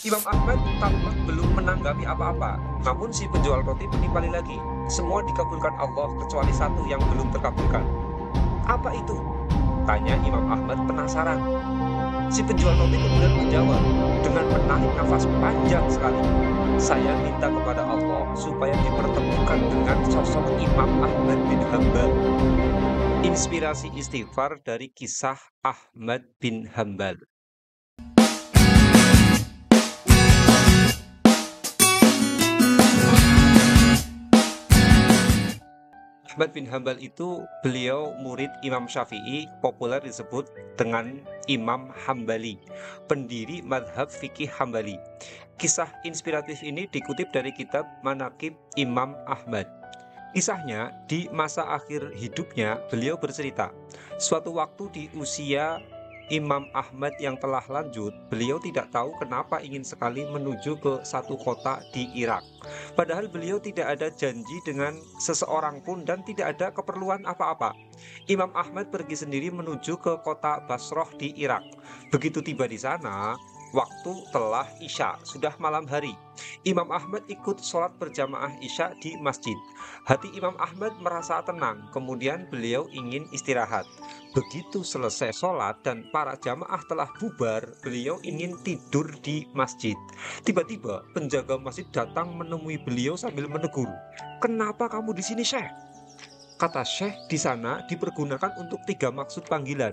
Imam Ahmad tampak belum menanggapi apa-apa, namun si penjual roti menimpali lagi. Semua dikabulkan Allah kecuali satu yang belum terkabulkan. Apa itu? Tanya Imam Ahmad penasaran. Si penjual roti kemudian menjawab dengan menarik nafas panjang sekali. Saya minta kepada Allah supaya dipertemukan dengan sosok Imam Ahmad bin Hambal. Inspirasi istighfar dari kisah Ahmad bin Hambal. Ahmad bin Hambal itu beliau murid Imam Syafi'i, populer disebut dengan Imam Hambali, pendiri madhab fikih Hambali. Kisah inspiratif ini dikutip dari kitab Manaqib Imam Ahmad. Kisahnya, di masa akhir hidupnya beliau bercerita, suatu waktu di usia Imam Ahmad yang telah lanjut, beliau tidak tahu kenapa ingin sekali menuju ke satu kota di Irak. Padahal beliau tidak ada janji dengan seseorang pun dan tidak ada keperluan apa-apa. Imam Ahmad pergi sendiri menuju ke kota Basroh di Irak. Begitu tiba di sana, waktu telah Isya, sudah malam hari. Imam Ahmad ikut sholat berjamaah Isya di masjid. Hati Imam Ahmad merasa tenang, kemudian beliau ingin istirahat. Begitu selesai sholat dan para jamaah telah bubar, beliau ingin tidur di masjid. Tiba-tiba penjaga masjid datang menemui beliau sambil menegur. "Kenapa kamu di sini, Syekh?" Kata Syekh di sana dipergunakan untuk 3 maksud panggilan,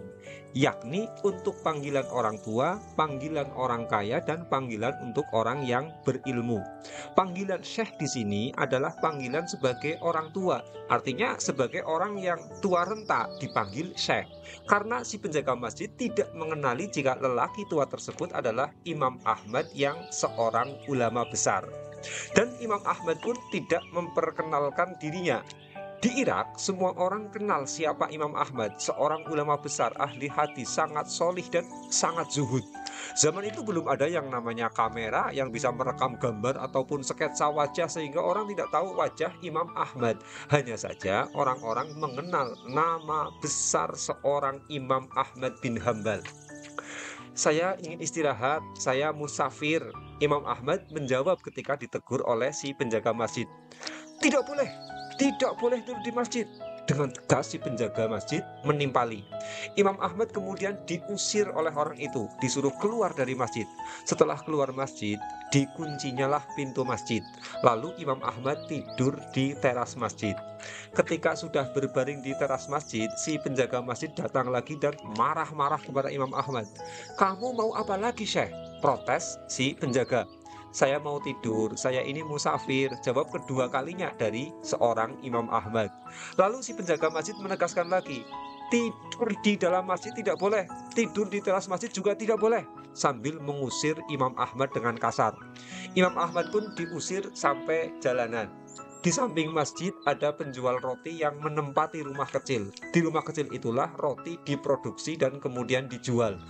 yakni untuk panggilan orang tua, panggilan orang kaya, dan panggilan untuk orang yang berilmu. Panggilan Syekh di sini adalah panggilan sebagai orang tua, artinya sebagai orang yang tua renta dipanggil Syekh. Karena si penjaga masjid tidak mengenali jika lelaki tua tersebut adalah Imam Ahmad yang seorang ulama besar. Dan Imam Ahmad pun tidak memperkenalkan dirinya. Di Irak, semua orang kenal siapa Imam Ahmad, seorang ulama besar, ahli hadis, sangat solih dan sangat zuhud. Zaman itu belum ada yang namanya kamera yang bisa merekam gambar ataupun sketsa wajah sehingga orang tidak tahu wajah Imam Ahmad. Hanya saja orang-orang mengenal nama besar seorang Imam Ahmad bin Hambal. "Saya ingin istirahat, saya musafir." Imam Ahmad menjawab ketika ditegur oleh si penjaga masjid. "Tidak boleh, tidak boleh tidur di masjid." Dengan tegas si penjaga masjid menimpali. Imam Ahmad kemudian diusir oleh orang itu, disuruh keluar dari masjid. Setelah keluar masjid, dikuncinyalah pintu masjid. Lalu Imam Ahmad tidur di teras masjid. Ketika sudah berbaring di teras masjid, si penjaga masjid datang lagi dan marah-marah kepada Imam Ahmad. "Kamu mau apa lagi, Syekh?" Protes si penjaga. "Saya mau tidur, saya ini musafir," jawab kedua kalinya dari seorang Imam Ahmad. Lalu si penjaga masjid menegaskan lagi, "Tidur di dalam masjid tidak boleh, tidur di teras masjid juga tidak boleh," sambil mengusir Imam Ahmad dengan kasar. Imam Ahmad pun diusir sampai jalanan. Di samping masjid ada penjual roti yang menempati rumah kecil. Di rumah kecil itulah roti diproduksi dan kemudian dijual.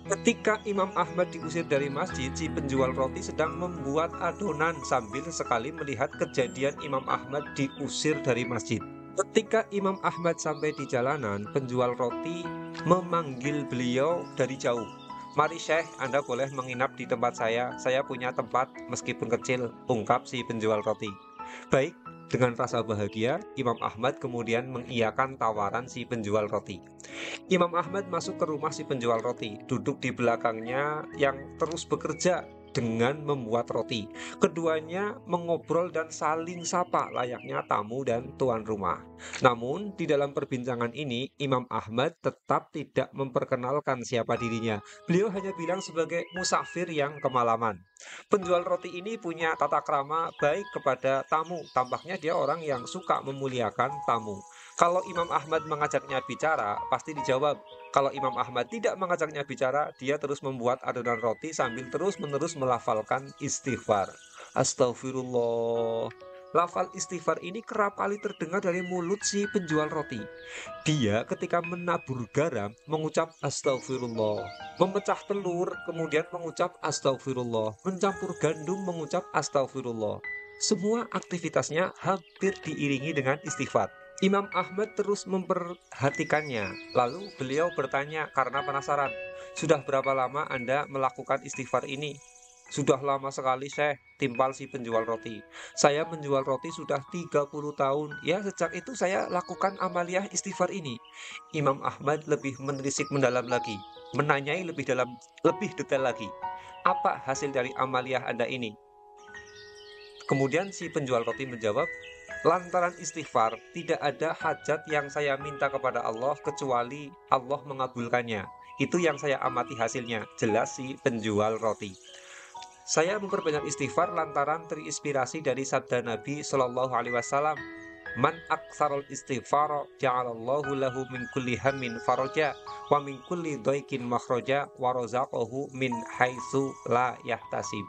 Ketika Imam Ahmad diusir dari masjid, si penjual roti sedang membuat adonan sambil sekali melihat kejadian Imam Ahmad diusir dari masjid. Ketika Imam Ahmad sampai di jalanan, penjual roti memanggil beliau dari jauh. "Mari Syekh, Anda boleh menginap di tempat saya punya tempat meskipun kecil," ungkap si penjual roti. "Baik." Dengan rasa bahagia, Imam Ahmad kemudian mengiyakan tawaran si penjual roti. Imam Ahmad masuk ke rumah si penjual roti, duduk di belakangnya yang terus bekerja dengan membuat roti. Keduanya mengobrol dan saling sapa layaknya tamu dan tuan rumah. Namun, di dalam perbincangan ini, Imam Ahmad tetap tidak memperkenalkan siapa dirinya. Beliau hanya bilang sebagai musafir yang kemalaman. Penjual roti ini punya tata krama baik kepada tamu. Tampaknya dia orang yang suka memuliakan tamu. Kalau Imam Ahmad mengajaknya bicara, pasti dijawab. Kalau Imam Ahmad tidak mengajaknya bicara, dia terus membuat adonan roti sambil terus-menerus melafalkan istighfar. Astagfirullah. Lafal istighfar ini kerap kali terdengar dari mulut si penjual roti. Dia ketika menabur garam mengucap astagfirullah, memecah telur kemudian mengucap astagfirullah, mencampur gandum mengucap astagfirullah. Semua aktivitasnya hampir diiringi dengan istighfar. Imam Ahmad terus memperhatikannya. Lalu beliau bertanya karena penasaran, "Sudah berapa lama Anda melakukan istighfar ini?" Sudah lama sekali, Syekh, timpal si penjual roti. Saya menjual roti sudah 30 tahun. Ya, sejak itu saya lakukan amaliyah istighfar ini. Imam Ahmad lebih menelisik mendalam lagi, menanyai lebih detail lagi. Apa hasil dari amaliyah Anda ini? Kemudian si penjual roti menjawab, lantaran istighfar, tidak ada hajat yang saya minta kepada Allah kecuali Allah mengabulkannya. Itu yang saya amati hasilnya, jelas si penjual roti. Saya memperbanyak istighfar lantaran terinspirasi dari sabda Nabi Shallallahu Alaihi Wasallam. Man aktsarul istighfar ja'alallahu lahu min kulli hammin faraja wa min kulli dhaikin makhraja wa razaqahu min haitsu la yahtasib.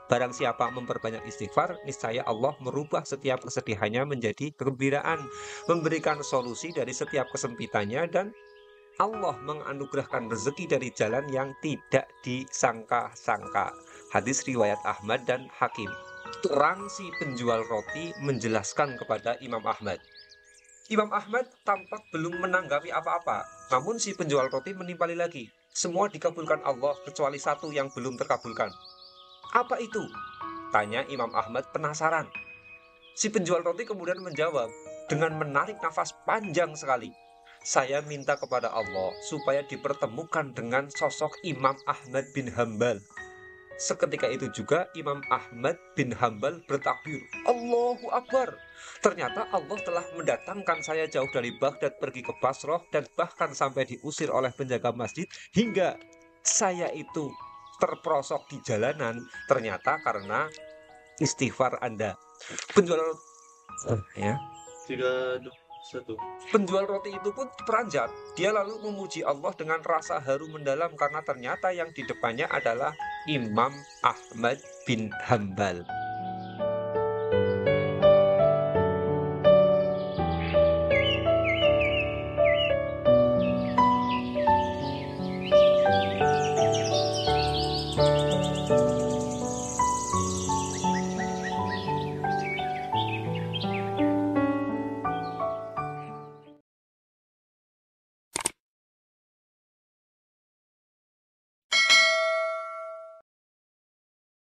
Barang siapa memperbanyak istighfar, niscaya Allah merubah setiap kesedihannya menjadi kegembiraan, memberikan solusi dari setiap kesempitannya, dan Allah menganugerahkan rezeki dari jalan yang tidak disangka-sangka. Hadis riwayat Ahmad dan Hakim. Terang si penjual roti menjelaskan kepada Imam Ahmad. Imam Ahmad tampak belum menanggapi apa-apa, namun si penjual roti menimpali lagi. Semua dikabulkan Allah kecuali satu yang belum terkabulkan. Apa itu? Tanya Imam Ahmad penasaran. Si penjual roti kemudian menjawab dengan menarik nafas panjang sekali. Saya minta kepada Allah supaya dipertemukan dengan sosok Imam Ahmad bin Hambal. Seketika itu juga Imam Ahmad bin Hambal bertakbir, Allahu Akbar. Ternyata Allah telah mendatangkan saya jauh dari Baghdad pergi ke Basrah dan bahkan sampai diusir oleh penjaga masjid hingga saya itu terperosok di jalanan. Ternyata karena istighfar Anda. Penjual ya. 3, 2, 1. Penjual roti itu pun beranjak. Dia lalu memuji Allah dengan rasa haru mendalam karena ternyata yang di depannya adalah Imam Ahmad bin Hambal.